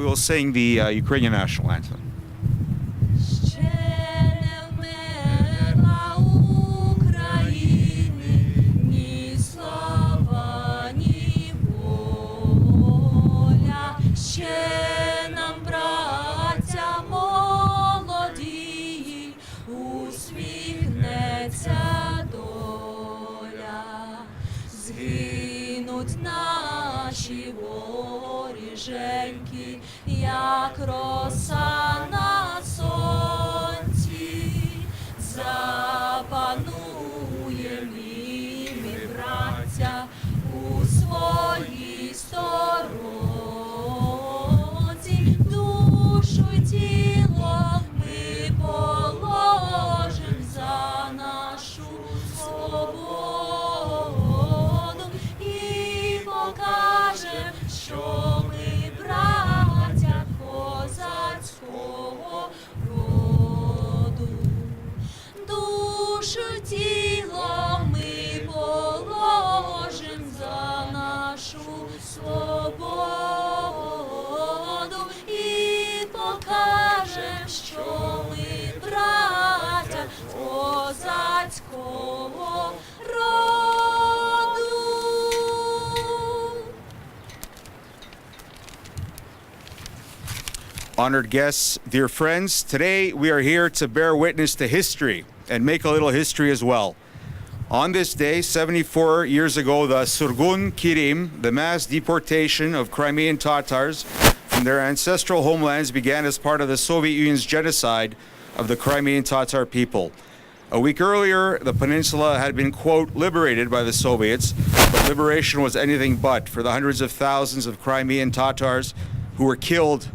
we will sing the Ukrainian national anthem. Наші воріженьки, як роса на сонці, запануєм і ми, браття, у своїй сторонці, душу й тіло ми положим за нашу свободу і покажем, що ми браття козацького роду. Душу тіло ми положим за нашу свободу і покажем, що ми браття козацького роду. Honored guests, dear friends, today we are here to bear witness to history and make a little history as well. On this day, 74 years ago, the Surgun Kirim, the mass deportation of Crimean Tatars from their ancestral homelands, began as part of the Soviet Union's genocide of the Crimean Tatar people. A week earlier, the peninsula had been, quote, liberated by the Soviets, but liberation was anything but for the hundreds of thousands of Crimean Tatars who were killed,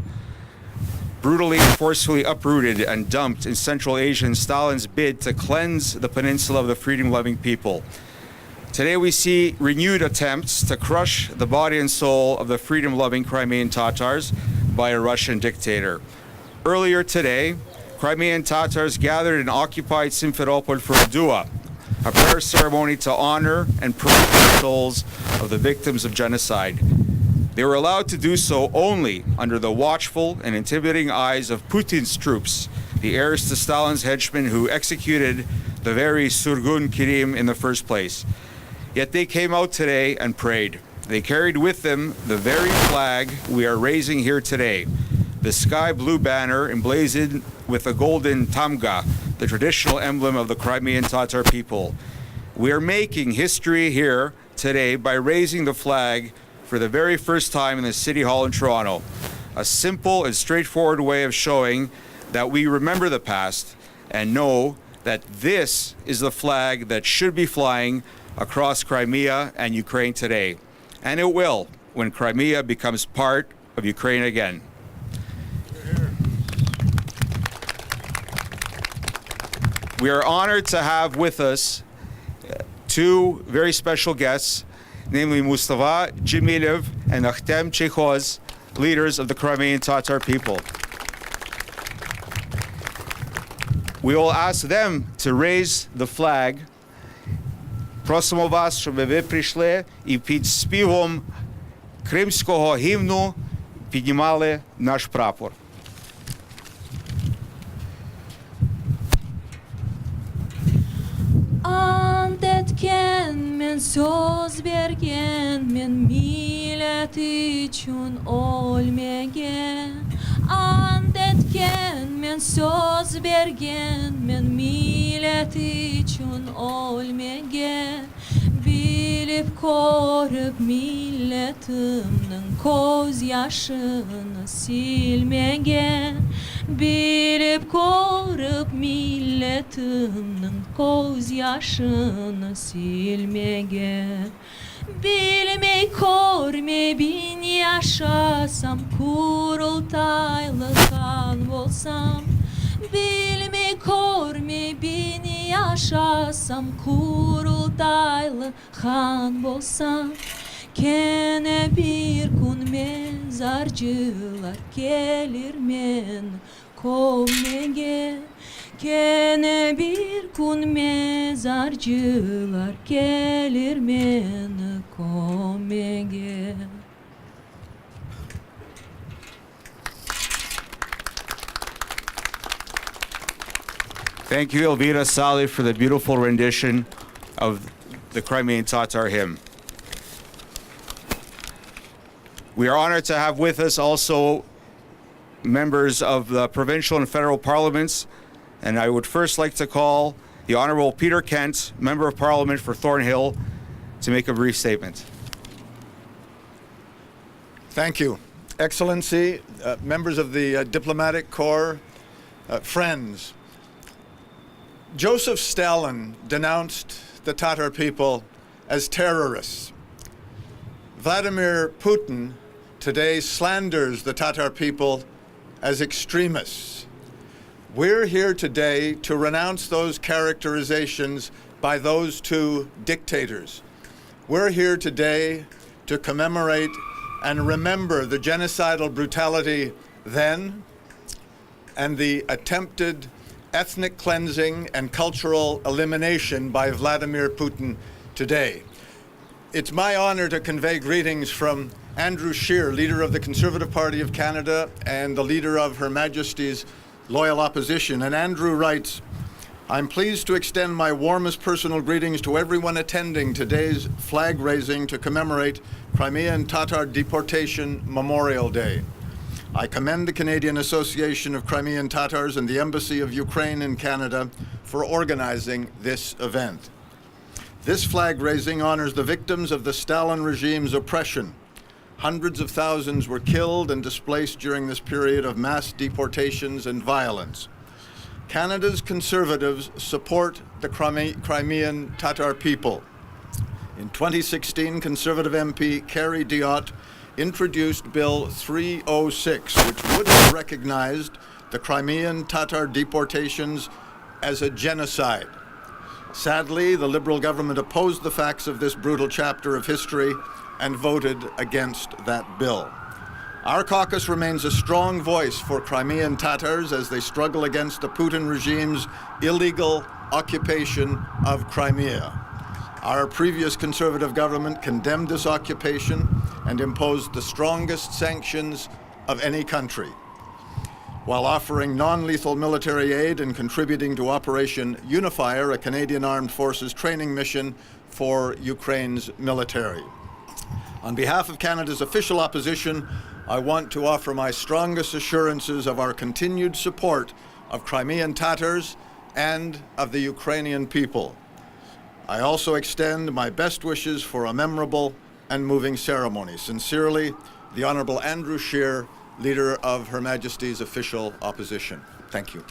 brutally and forcefully uprooted and dumped in Central Asia in Stalin's bid to cleanse the peninsula of the freedom-loving people. Today we see renewed attempts to crush the body and soul of the freedom-loving Crimean Tatars by a Russian dictator. Earlier today, Crimean Tatars gathered in occupied Simferopol for a dua, a prayer ceremony to honor and pray for the souls of the victims of genocide. They were allowed to do so only under the watchful and intimidating eyes of Putin's troops, the heirs to Stalin's henchmen who executed the very Surgun Kirim in the first place. Yet they came out today and prayed. They carried with them the very flag we are raising here today, the sky blue banner emblazoned with a golden tamga, the traditional emblem of the Crimean Tatar people. We are making history here today by raising the flag for the very first time in the City Hall in Toronto. A simple and straightforward way of showing that we remember the past and know that this is the flag that should be flying across Crimea and Ukraine today. And it will when Crimea becomes part of Ukraine again. We are honored to have with us two very special guests, namely Mustafa Djemilev and Akhtem Chekhoz, leaders of the Crimean Tatar people. We will ask them to raise the flag. Просимо вас, щоб ви прийшли і під співом кримського гімну піднімали наш прапор. Ant etken men, söz bergen men, millet üçün ölmegen. Ant etken men, söz bergen men, millet üçün ölmegen. Bilip korup milletimnin koz yaşını silmegen. Bilip korup milletimnin koz yaşını silmegen. Bilmey korme bin yaşasam, kurultaylı kan olsam. Bilmey korme bin yaşasam, kurultaylı kan olsam. Kene bir gün mezarcılar gelir men komege. Kene bir gün mezarcılar gelir men komege. Thank you, Elvira Saleh, for the beautiful rendition of the Crimean Tatar hymn. We are honored to have with us also members of the provincial and federal parliaments, and I would first like to call the Honorable Peter Kent, Member of Parliament for Thornhill, to make a brief statement. Thank you. Excellency, members of the Diplomatic Corps, friends. Joseph Stalin denounced the Tatar people as terrorists. Vladimir Putin today slanders the Tatar people as extremists. We're here today to renounce those characterizations by those two dictators. We're here today to commemorate and remember the genocidal brutality then and the attempted ethnic cleansing and cultural elimination by Vladimir Putin today. It's my honor to convey greetings from Andrew Scheer, leader of the Conservative Party of Canada and the leader of Her Majesty's Loyal Opposition. And Andrew writes, I'm pleased to extend my warmest personal greetings to everyone attending today's flag raising to commemorate Crimean Tatar Deportation Memorial Day. I commend the Canadian Association of Crimean Tatars and the Embassy of Ukraine in Canada for organizing this event. This flag raising honors the victims of the Stalin regime's oppression. Hundreds of thousands were killed and displaced during this period of mass deportations and violence. Canada's Conservatives support the Crimean Tatar people. In 2016, Conservative MP Kerry Diot introduced Bill 306, which would have recognized the Crimean Tatar deportations as a genocide. Sadly, the Liberal government opposed the facts of this brutal chapter of history and voted against that bill. Our caucus remains a strong voice for Crimean Tatars as they struggle against the Putin regime's illegal occupation of Crimea. Our previous Conservative government condemned this occupation and imposed the strongest sanctions of any country, while offering non-lethal military aid and contributing to Operation Unifier, a Canadian Armed Forces training mission for Ukraine's military. On behalf of Canada's official opposition, I want to offer my strongest assurances of our continued support of Crimean Tatars and of the Ukrainian people. I also extend my best wishes for a memorable and moving ceremony. Sincerely, the Honourable Andrew Scheer, Leader of Her Majesty's official opposition. Thank you.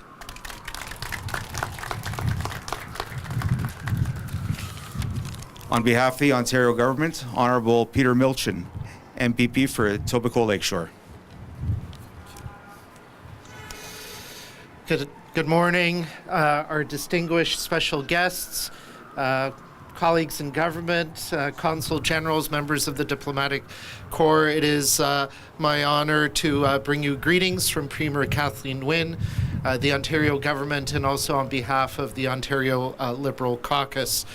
On behalf of the Ontario government, Honourable Peter Milchin, MPP for Etobicoke Lakeshore. Good morning, our distinguished special guests, colleagues in government, consul generals, members of the Diplomatic Corps. It is my honor to bring you greetings from Premier Kathleen Wynne, the Ontario government, and also on behalf of the Ontario Liberal Caucus.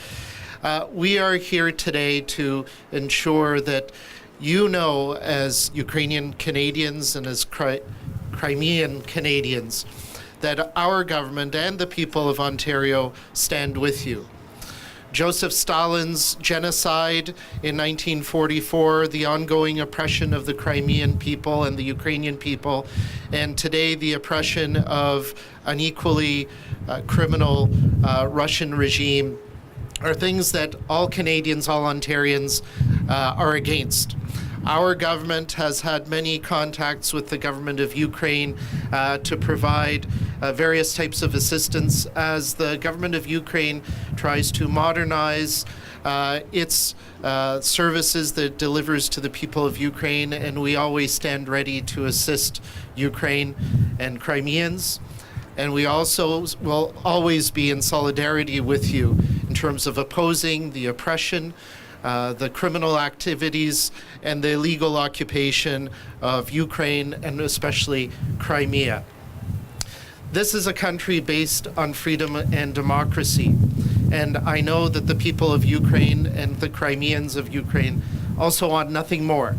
We are here today to ensure that you know, as Ukrainian Canadians and as Crimean Canadians, that our government and the people of Ontario stand with you. Joseph Stalin's genocide in 1944, the ongoing oppression of the Crimean people and the Ukrainian people, and today the oppression of an equally criminal Russian regime are things that all Canadians, all Ontarians are against. Our government has had many contacts with the government of Ukraine to provide various types of assistance as the government of Ukraine tries to modernize its services that it delivers to the people of Ukraine, and we always stand ready to assist Ukraine and Crimeans. And we also will always be in solidarity with you in terms of opposing the oppression, the criminal activities, and the illegal occupation of Ukraine and especially Crimea. This is a country based on freedom and democracy. And I know that the people of Ukraine and the Crimeans of Ukraine also want nothing more.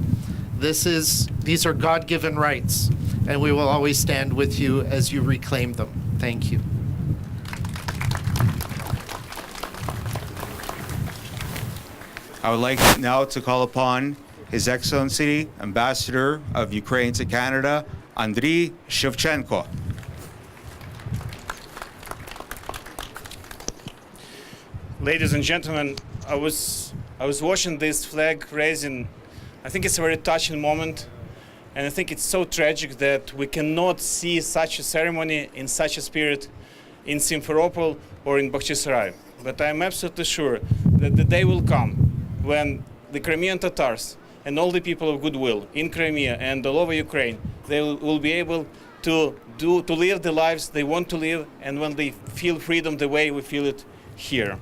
These are God-given rights, and we will always stand with you as you reclaim them. Thank you. I would like now to call upon His Excellency, Ambassador of Ukraine to Canada, Andriy Shevchenko. Ladies and gentlemen, I was watching this flag raising. I think it's a very touching moment, and I think it's so tragic that we cannot see such a ceremony in such a spirit in Simferopol or in Bakhchisarai. But I'm absolutely sure that the day will come when the Crimean Tatars and all the people of goodwill in Crimea and all over Ukraine, they will be able to live the lives they want to live, and when they feel freedom the way we feel it here.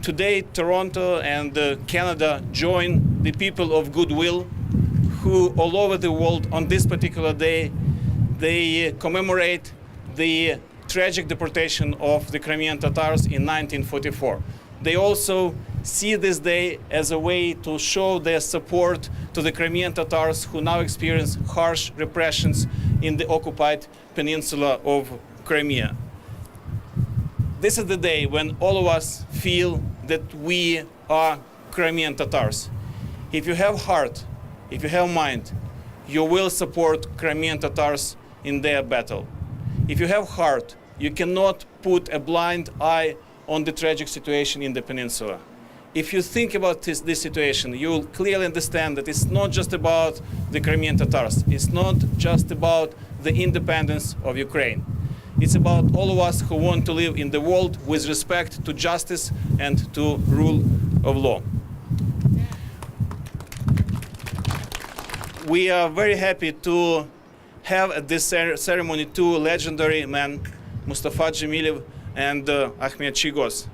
Today, Toronto and Canada join the people of goodwill who all over the world on this particular day, they commemorate the tragic deportation of the Crimean Tatars in 1944. They also see this day as a way to show their support to the Crimean Tatars who now experience harsh repressions in the occupied peninsula of Crimea. This is the day when all of us feel that we are Crimean Tatars. If you have heart, if you have mind, you will support Crimean Tatars in their battle. If you have heart, you cannot put a blind eye on the tragic situation in the peninsula. If you think about this situation, you will clearly understand that it's not just about the Crimean Tatars. It's not just about the independence of Ukraine. It's about all of us who want to live in the world with respect to justice and to rule of law. We are very happy to have at this ceremony two legendary men, Mustafa Dzhemilev and Ahmet Chigos.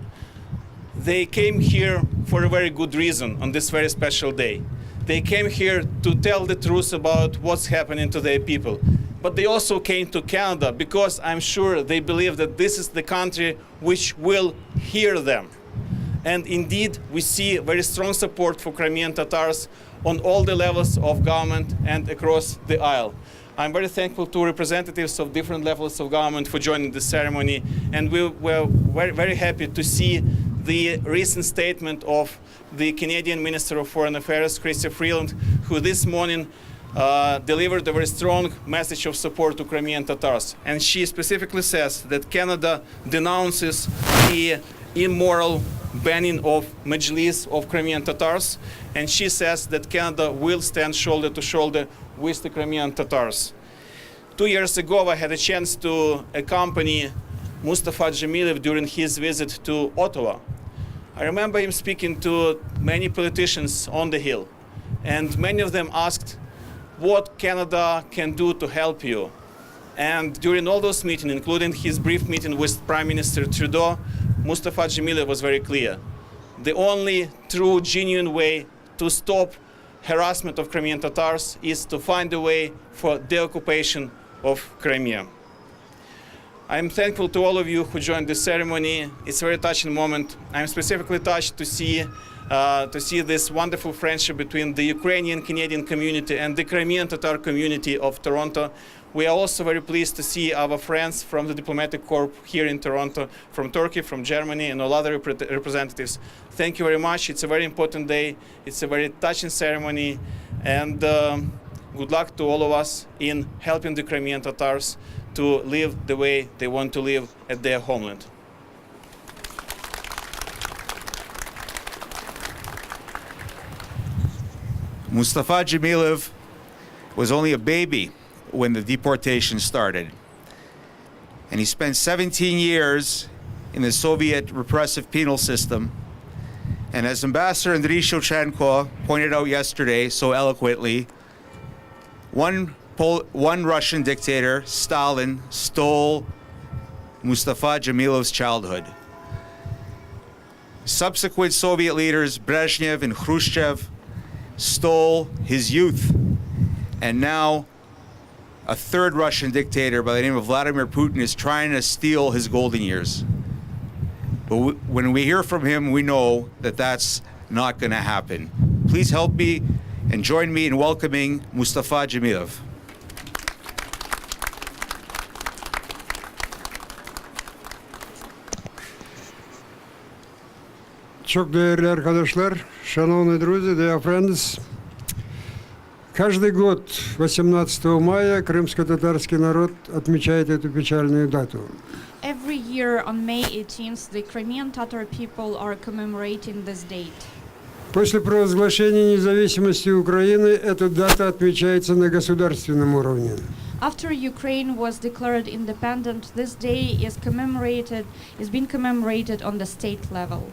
They came here for a very good reason on this very special day. They came here to tell the truth about what's happening to their people. But they also came to Canada because I'm sure they believe that this is the country which will hear them. And indeed, we see very strong support for Crimean Tatars on all the levels of government and across the aisle. I'm very thankful to representatives of different levels of government for joining the ceremony, and we were very happy to see the recent statement of the Canadian Minister of Foreign Affairs, Chrystia Freeland, who this morning delivered a very strong message of support to Crimean Tatars. And she specifically says that Canada denounces the immoral banning of Majlis of Crimean Tatars, and she says that Canada will stand shoulder to shoulder with the Crimean Tatars. 2 years ago, I had a chance to accompany Mustafa Dzhemilev during his visit to Ottawa. I remember him speaking to many politicians on the Hill, and many of them asked what Canada can do to help you. And during all those meetings, including his brief meeting with Prime Minister Trudeau, Mustafa Dzhemilev was very clear. The only true, genuine way to stop harassment of Crimean Tatars is to find a way for the-occupation of Crimea. I'm thankful to all of you who joined this ceremony. It's a very touching moment. I'm specifically touched to see this wonderful friendship between the Ukrainian Canadian community and the Crimean Tatar community of Toronto. We are also very pleased to see our friends from the diplomatic corps here in Toronto, from Turkey, from Germany, and all other representatives. Thank you very much. It's a very important day. It's a very touching ceremony, and good luck to all of us in helping the Crimean Tatars to live the way they want to live at their homeland. Mustafa Dzhemilev was only a baby when the deportation started. And he spent 17 years in the Soviet repressive penal system. And as Ambassador Andriy Shevchenko pointed out yesterday so eloquently, one Russian dictator, Stalin, stole Mustafa Dzhemilev's childhood. Subsequent Soviet leaders, Brezhnev and Khrushchev, stole his youth. And now a third Russian dictator by the name of Vladimir Putin is trying to steal his golden years. But when we hear from him, we know that that's not going to happen. Please help me and join me in welcoming Mustafa Dzhemilev. Çok değerli arkadaşlar, шановные друзья, dear friends. Каждый год 18 мая крымско-татарский народ отмечает эту печальную дату. Every year on May 18th, the Crimean Tatar people are commemorating this date. После провозглашения независимости Украины эта дата отмечается на государственном уровне. After Ukraine was declared independent, this day is being commemorated on the state level.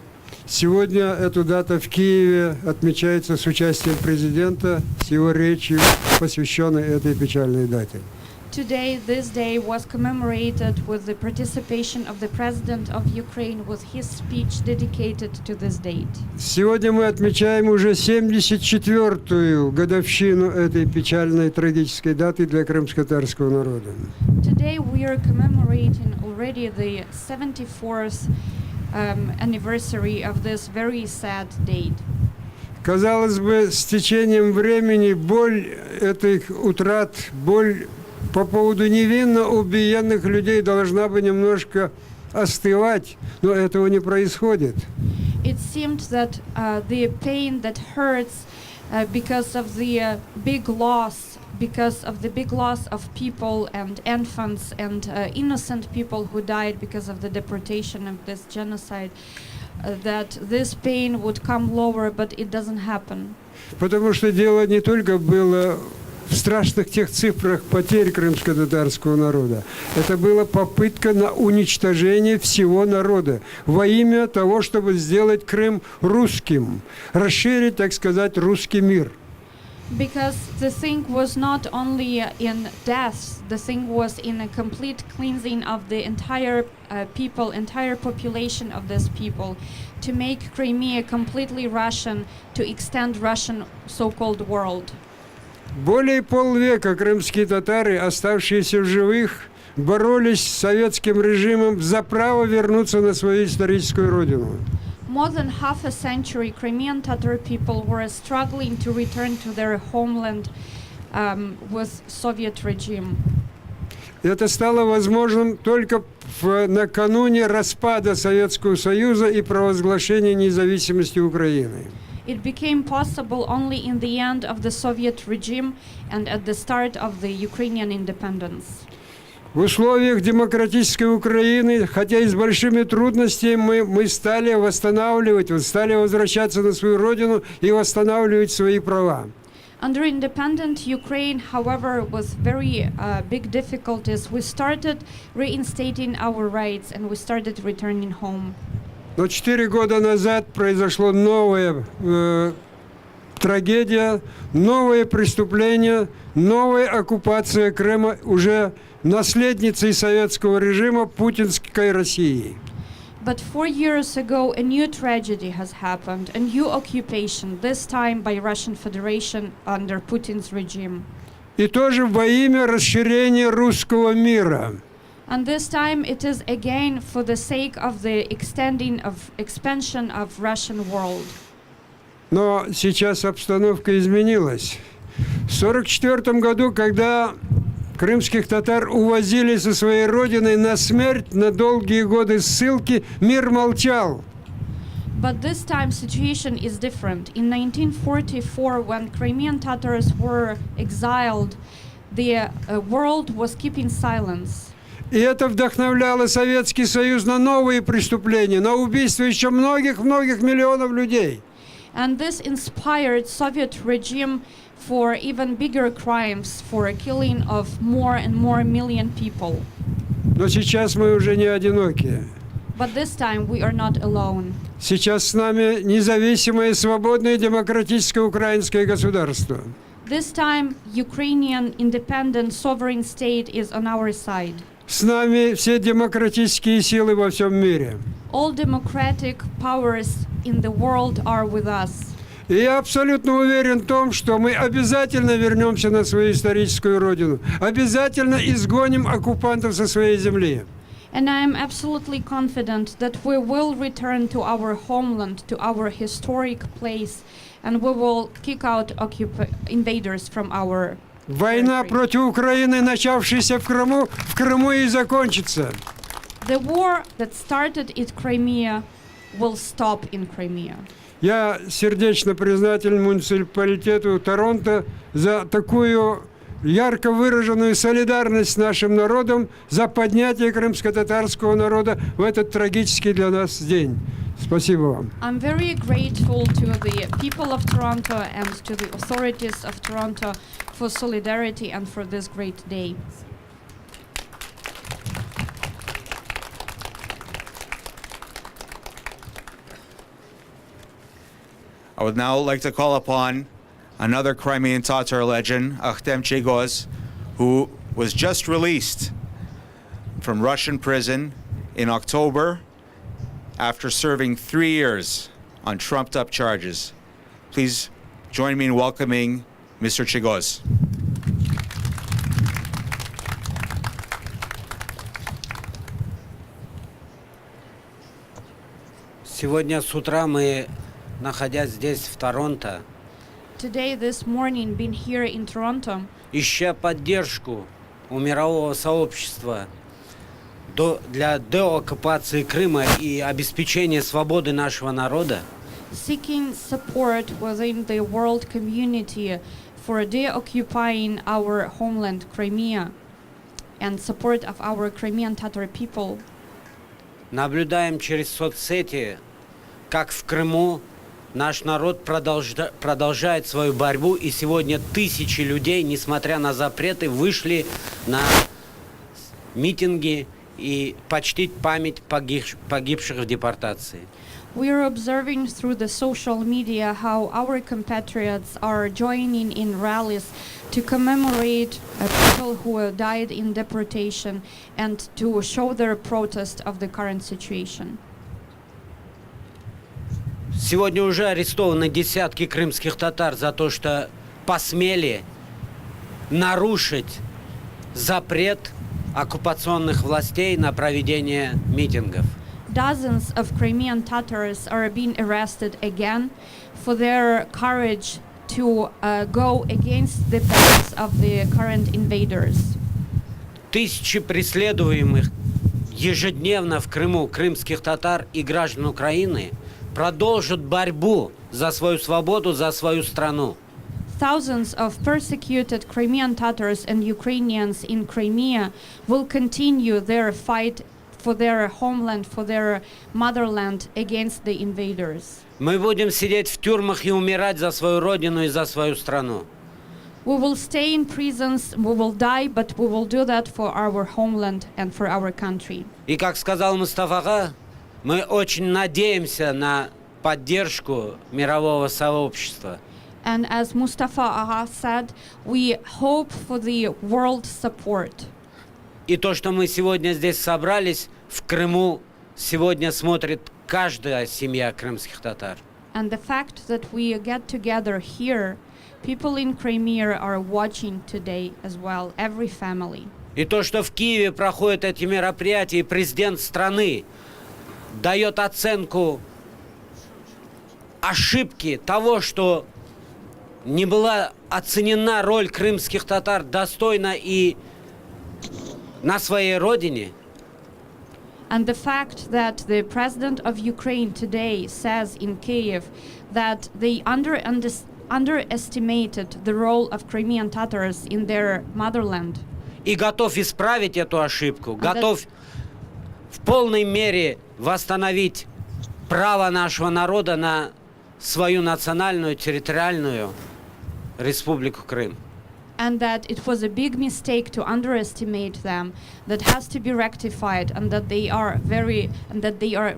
Сегодня эта дата в Киеве отмечается с участием президента, с его речью, посвященной этой печальной дате. Today, this day was commemorated with the participation of the President of Ukraine with his speech dedicated to this date. Сегодня мы отмечаем уже 74-ю годовщину этой печальной трагической даты для крымско-татарского народа. Today, we are commemorating already the 74th anniversary of this very sad date. Казалось бы, с течением времени боль этих утрат, боль по поводу невинно убиенных людей должна бы немножко остывать, но этого не происходит. It seemed that the pain that hurts because of the big loss of people and infants and innocent people who died because of the deportation of this genocide, that this pain would come lower, but it doesn't happen. Потому что дело не только было в страшных тех цифрах потерь крымско-татарского народа. Это была попытка на уничтожение всего народа во имя того, чтобы сделать Крым русским, расширить, так сказать, русский мир. Because the thing was not only in deaths, the thing was in a complete cleansing of the entire entire population of this people, to make Crimea completely Russian, to extend Russian so-called world. Более полвека крымские татары, оставшиеся в живых, боролись с советским режимом за право вернуться на свою историческую родину. More than half a century, Crimean Tatar people were struggling to return to their homeland with Soviet regime. Это стало возможным только накануне распада Советского Союза и провозглашения независимости Украины. It became possible only in the end of the Soviet regime and at the start of the Ukrainian independence. В условиях демократической Украины, хотя и с большими трудностями, мы стали возвращаться на свою родину и восстанавливать свои права. Under independent Ukraine, however, with very big difficulties, we started reinstating our rights and we started returning home. Но 4 года назад произошла новая трагедия, новое преступление, новая оккупация Крыма уже наследницей советского режима путинской России. But 4 years ago, a new tragedy has happened, a new occupation, this time by Russian Federation under Putin's regime. И тоже во имя расширения русского мира. And this time it is again for the sake of the expansion of Russian world. Но сейчас обстановка изменилась. В 1944 году, когда крымских татар увозили со своей родины на смерть, на долгие годы ссылки, мир молчал. But this time situation is different. In 1944, when Crimean Tatars were exiled, the world was keeping silence. И это вдохновляло Советский Союз на новые преступления, на убийство еще многих-многих миллионов людей. And this inspired Soviet regime for even bigger crimes, for a killing of more and more million people. Но сейчас мы уже не одиноки. But this time we are not alone. Сейчас с нами независимое, свободное, демократическое украинское государство. This time Ukrainian independent sovereign state is on our side. С нами все демократические силы во всем мире. All democratic powers in the world are with us. И я абсолютно уверен в том, что мы обязательно вернемся на свою историческую родину. Обязательно изгоним оккупантов со своей земли. And I am absolutely confident that we will return to our homeland, to our historic place, and we will kick out invaders from our Война territory. против Украины, начавшаяся в Крыму и закончится. The war that started in Crimea will stop in Crimea. Я сердечно признателен муниципалитету Торонто за такую ярко выраженную солидарность с нашим народом, за поднятие крымско-татарского народа в этот трагический для нас день. Спасибо вам. I'm very grateful to the people of Toronto and to the authorities of Toronto for solidarity and for this great day. I would now like to call upon another Crimean Tatar legend, Akhtem Chegos, who was just released from Russian prison in October after serving 3 years on trumped-up charges. Please join me in welcoming Mr. Chegos. Сегодня с утра мы, находясь здесь, в Торонто, Today, this morning, been here in Toronto, ища поддержку у мирового сообщества для деоккупации Крыма и обеспечения свободы нашего народа, seeking support within the world community for deoccupying our homeland, Crimea, and support of our Crimean Tatar people. наблюдаем через соцсети, как в Крыму наш народ продолжает свою борьбу, и сегодня тысячи людей, несмотря на запреты, вышли на митинги и почтить память погибших в депортации. We are observing through the social media how our compatriots are joining in rallies to commemorate people who died in deportation and to show their protest of the current situation. Сегодня уже арестованы десятки крымских татар за то, что посмели нарушить запрет оккупационных властей на проведение митингов. Dozens of Crimean Tatars are being arrested again for their courage to go against the plans of the current invaders. Тысячи преследуемых ежедневно в Крыму крымских татар и граждан Украины продолжат борьбу за свою свободу, за свою страну. Thousands of persecuted Crimean Tatars and Ukrainians in Crimea will continue their fight for their homeland, for their motherland against the invaders. Мы будем сидеть в тюрьмах и умирать за свою родину и за свою страну. We will stay in prisons, we will die, but we will do that for our homeland and for our country. И как сказал Мустафа Ага, мы очень надеемся на поддержку мирового сообщества. And as Mustafa Aga said, we hope for the world support. И то, что мы сегодня здесь собрались, в Крыму сегодня смотрит каждая семья крымских татар. And the fact that we get together here, people in Crimea are watching today as well, every family. И то, что в Киеве проходят эти мероприятия, и президент страны дает оценку ошибки того, что не была оценена роль крымских татар достойно и на своей родине. And the fact that the president of Ukraine today says in Kyiv that they underestimated the role of Crimean Tatars in their motherland. И готов исправить эту ошибку, А готов в полной мере восстановить право нашего народа на свою национальную территориальную республику Крым. And that it was a big mistake to underestimate them, that has to be rectified, and that they are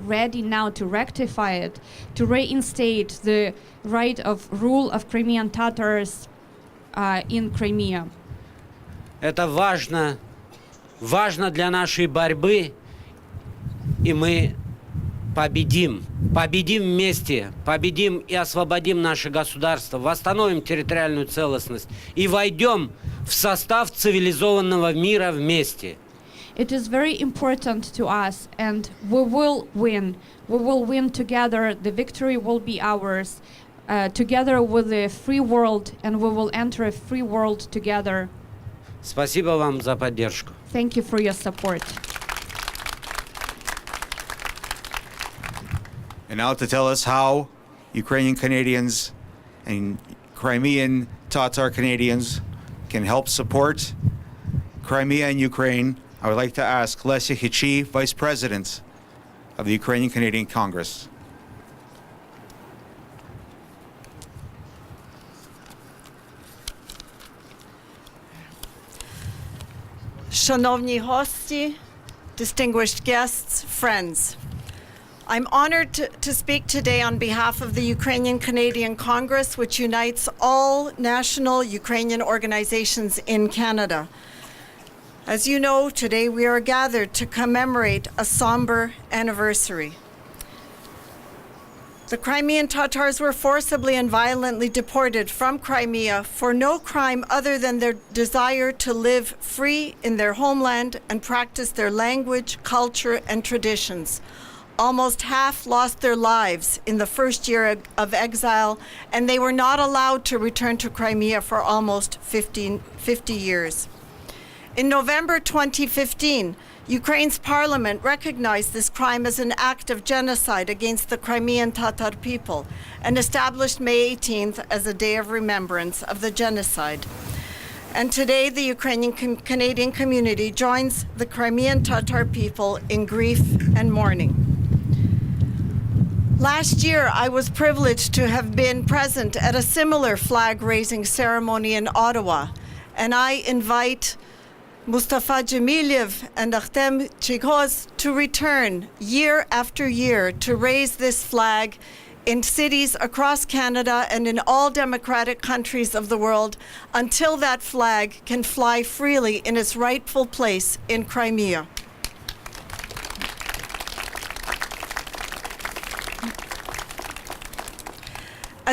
ready now to rectify it, to reinstate the right of rule of Crimean Tatars in Crimea. Это важно для нашей борьбы, и мы победим вместе, победим и освободим наше государство, восстановим территориальную целостность и войдем в состав цивилизованного мира вместе. It is very important to us, and we will win. We will win together. The victory will be ours, together with the free world, and we will enter a free world together. Спасибо вам за поддержку. Thank you for your support. And now to tell us how Ukrainian Canadians and Crimean Tatar Canadians can help support Crimea and Ukraine, I would like to ask Lesia Hichi, Vice President of the Ukrainian Canadian Congress. Шановні гості, distinguished guests, friends. I'm honored to speak today on behalf of the Ukrainian Canadian Congress, which unites all national Ukrainian organizations in Canada. As you know, today we are gathered to commemorate a somber anniversary. The Crimean Tatars were forcibly and violently deported from Crimea for no crime other than their desire to live free in their homeland and practice their language, culture, and traditions. Almost half lost their lives in the first year of exile, and they were not allowed to return to Crimea for almost 50 years. In November 2015, Ukraine's parliament recognized this crime as an act of genocide against the Crimean Tatar people and established May 18th as a day of remembrance of the genocide. And today, the Ukrainian Canadian community joins the Crimean Tatar people in grief and mourning. Last year, I was privileged to have been present at a similar flag-raising ceremony in Ottawa, and I invite Mustafa Dzhemilev and Artem Chighoz to return year after year to raise this flag in cities across Canada and in all democratic countries of the world until that flag can fly freely in its rightful place in Crimea.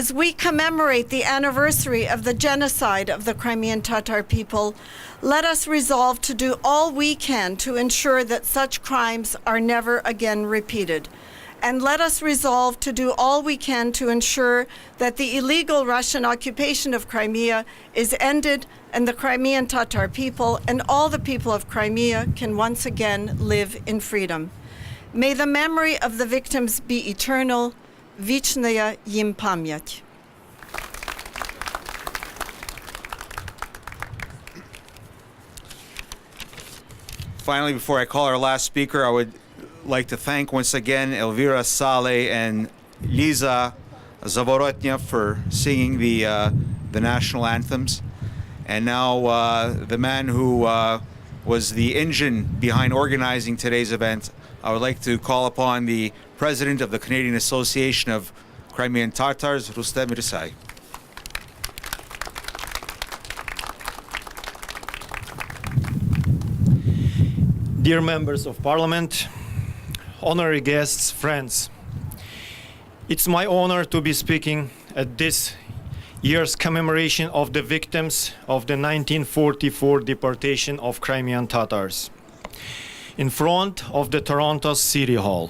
As we commemorate the anniversary of the genocide of the Crimean Tatar people, let us resolve to do all we can to ensure that such crimes are never again repeated. And let us resolve to do all we can to ensure that the illegal Russian occupation of Crimea is ended and the Crimean Tatar people and all the people of Crimea can once again live in freedom. May the memory of the victims be eternal. Вічная їм пам'ять. Finally, before I call our last speaker, I would like to thank once again Elvira Saleh and Liza Zavorotnya for singing the national anthems. And now the man who was the engine behind organizing today's event, I would like to call upon the President of the Canadian Association of Crimean Tatars, Rustem Irsay. Dear members of Parliament, honorary guests, friends, it's my honor to be speaking at this year's commemoration of the victims of the 1944 deportation of Crimean Tatars in front of the Toronto City Hall.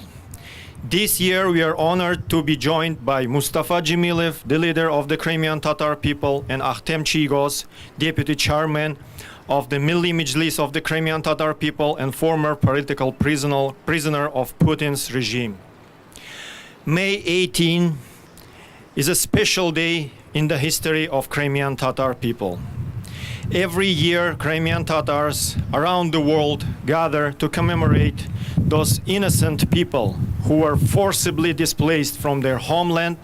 This year, we are honored to be joined by Mustafa Dzhemilev, the leader of the Crimean Tatar people, and Artem Chighoz, deputy chairman of the Milli Mejlis of the Crimean Tatar people and former political prisoner of Putin's regime. May 18 is a special day in the history of Crimean Tatar people. Every year, Crimean Tatars around the world gather to commemorate those innocent people who were forcibly displaced from their homeland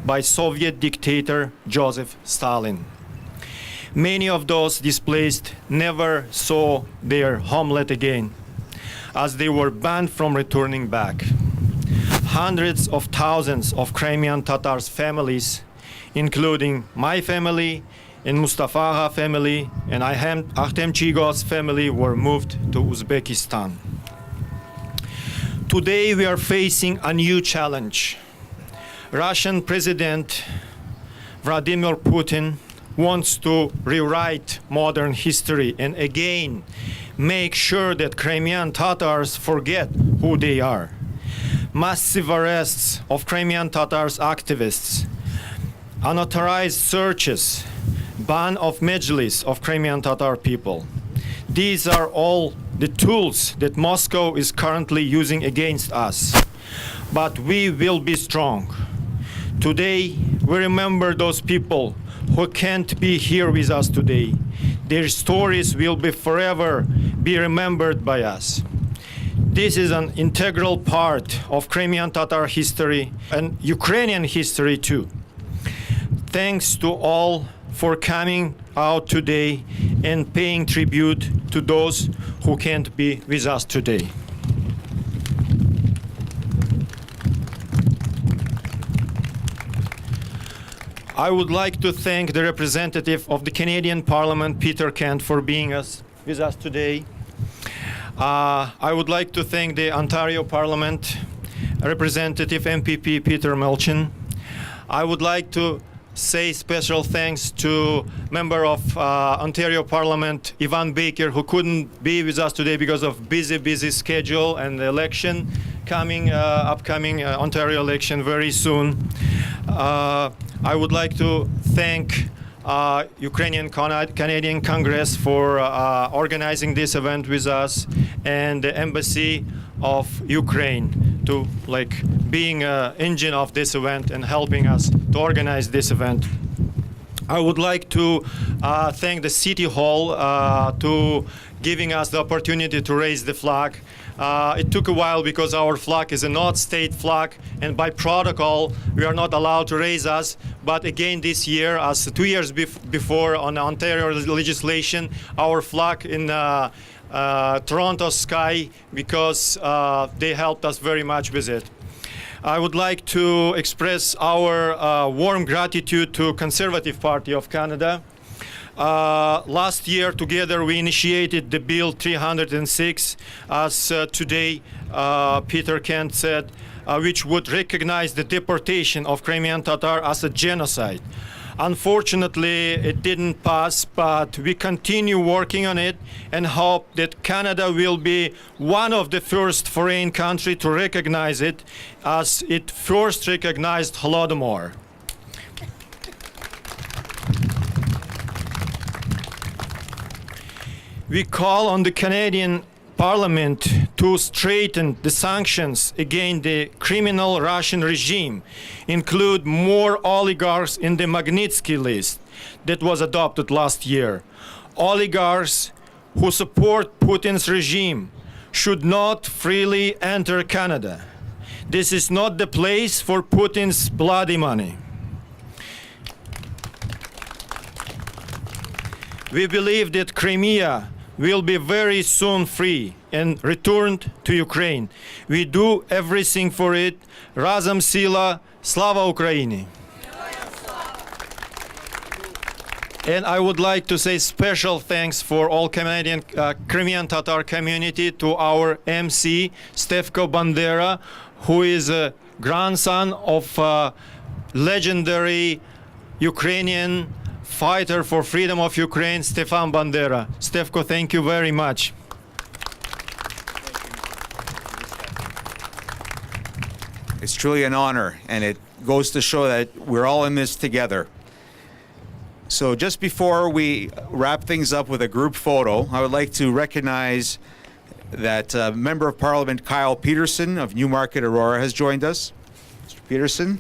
by Soviet dictator Joseph Stalin. Many of those displaced never saw their homeland again, as they were banned from returning back. Hundreds of thousands of Crimean Tatars families, including my family and Mustafa Agha family and Artem Chighoz family, were moved to Uzbekistan. Today we are facing a new challenge. Russian President Vladimir Putin wants to rewrite modern history and again make sure that Crimean Tatars forget who they are. Massive arrests of Crimean Tatars activists, unauthorized searches, ban of Mejlis of Crimean Tatar people. These are all the tools that Moscow is currently using against us. but we will be strong. Today, we remember those people who can't be here with us today. Their stories will be forever be remembered by us. This is an integral part of Crimean Tatar history and Ukrainian history too. Thanks to all for coming out today and paying tribute to those who can't be with us today. I would like to thank the representative of the Canadian Parliament, Peter Kent, for being with us today. I would like to thank the Ontario Parliament representative MPP Peter Melchin. I would like to say special thanks to member of Ontario Parliament Ivan Baker, who couldn't be with us today because of busy schedule and the election upcoming Ontario election very soon. I would like to thank Ukrainian Canadian Congress for organizing this event with us, and the Embassy of Ukraine to being an engine of this event and helping us to organize this event. I would like to thank the City Hall to giving us the opportunity to raise the flag. It took a while because our flag is a not state flag, and by protocol we are not allowed to raise us. But again this year, as 2 years before on Ontario legislation, our flag in Toronto sky, because they helped us very much with it. I would like to express our warm gratitude to Conservative Party of Canada. Last year, together, we initiated the Bill 306, as today Peter Kent said, which would recognize the deportation of Crimean Tatar as a genocide. Unfortunately, it didn't pass, but we continue working on it and hope that Canada will be one of the first foreign countries to recognize it, as it first recognized Holodomor. We call on the Canadian Parliament to straighten the sanctions against the criminal Russian regime, include more oligarchs in the Magnitsky list that was adopted last year. Oligarchs who support Putin's regime should not freely enter Canada. This is not the place for Putin's bloody money. We believe that Crimea will be very soon free and returned to Ukraine. We do everything for it. Razem sila, slava Ukraini. And I would like to say special thanks for all Canadian Crimean Tatar community to our MC, Stefko Bandera, who is a grandson of legendary Ukrainian fighter for freedom of Ukraine, Stefan Bandera. Stefko, thank you very much. It's truly an honor, and it goes to show that we're all in this together. So just before we wrap things up with a group photo, I would like to recognize that Member of Parliament Kyle Peterson of Newmarket Aurora has joined us. Mr. Peterson.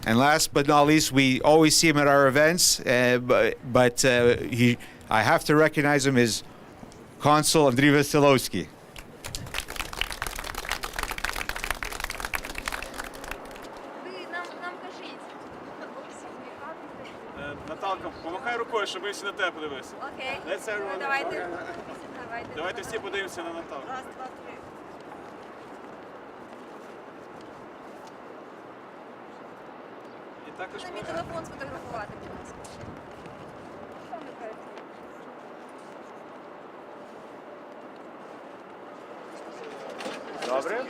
And last but not least, we always see him at our events, but I have to recognize him as Consul Andriy Veselovsky. Наталка, помахай рукою, щоб ми всі на тебе подивилися. Окей. Давайте всі подивимося на Наталку. Раз, два, три. І також На мій телефон сфотографувати, будь ласка. Що ви кажете? Добре.